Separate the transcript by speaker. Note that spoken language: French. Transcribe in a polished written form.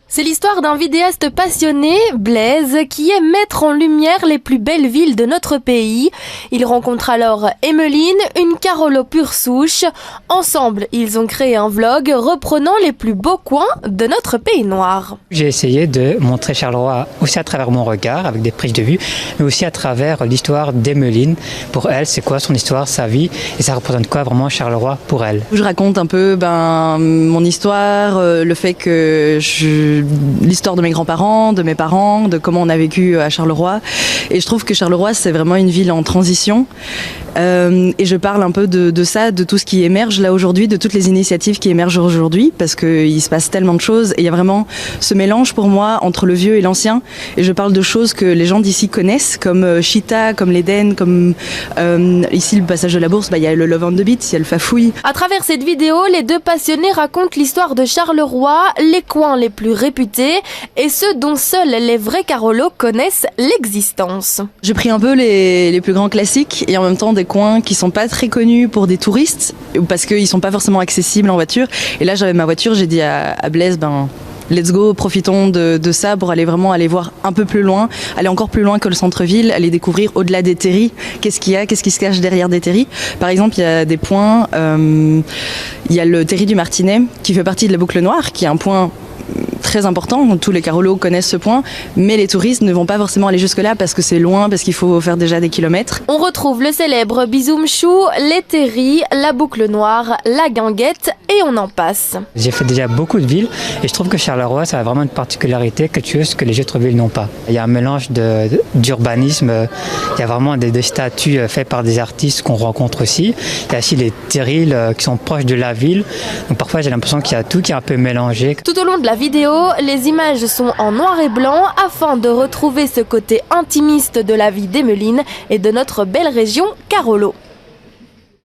Speaker 1: C'est l'histoire d'un vidéaste passionné, Blaise, qui aime mettre en lumière les plus belles villes de notre pays. Il rencontre alors Emmeline, une Carolo pure souche. Ensemble, ils ont créé un vlog reprenant les plus beaux coins de notre pays noir.
Speaker 2: J'ai essayé de montrer Charleroi aussi à travers mon regard, avec des prises de vue, mais aussi à travers l'histoire d'Emmeline. Pour elle, c'est quoi son histoire, sa vie, et ça représente quoi vraiment Charleroi pour elle.
Speaker 3: Je raconte un peu mon histoire, le fait que l'histoire de mes grands-parents, de mes parents, de comment on a vécu à Charleroi. Et je trouve que Charleroi, c'est vraiment une ville en transition. Et je parle un peu de ça, de tout ce qui émerge là aujourd'hui, de toutes les initiatives qui émergent aujourd'hui, parce qu'il se passe tellement de choses. Et il y a vraiment ce mélange pour moi entre le vieux et l'ancien. Et je parle de choses que les gens d'ici connaissent, comme Chita, comme l'Éden, comme ici le passage de la Bourse, il y a le Love on the Beat, il y a le Fafouille.
Speaker 1: À travers cette vidéo, les deux passionnés racontent l'histoire de Charleroi, les coins les plus réputés et ceux dont seuls les vrais Carolos connaissent l'existence.
Speaker 3: J'ai pris un peu les plus grands classiques et en même temps des coins qui sont pas très connus pour des touristes parce qu'ils sont pas forcément accessibles en voiture. Et là, j'avais ma voiture, j'ai dit à Blaise, let's go, profitons de ça pour aller voir un peu plus loin, aller encore plus loin que le centre-ville, aller découvrir au-delà des terris, qu'est-ce qu'il y a, qu'est-ce qui se cache derrière des terris. Par exemple, il y a des points, il y a le terri du Martinet qui fait partie de la boucle noire, qui est un point très important, tous les Carolos connaissent ce point, mais les touristes ne vont pas forcément aller jusque-là parce que c'est loin, parce qu'il faut faire déjà des kilomètres.
Speaker 1: On retrouve le célèbre Bizoumchou, les terris, la boucle noire, la guinguette et on en passe.
Speaker 2: J'ai fait déjà beaucoup de villes et je trouve que Charleroi, ça a vraiment une particularité que les autres villes n'ont pas. Il y a un mélange d'urbanisme, il y a vraiment des statues faites par des artistes qu'on rencontre aussi. Il y a aussi les terrils qui sont proches de la ville, donc parfois j'ai l'impression qu'il y a tout qui est un peu mélangé.
Speaker 1: Tout au long de la vidéo, les images sont en noir et blanc afin de retrouver ce côté intimiste de la vie d'Emmeline et de notre belle région Carolo.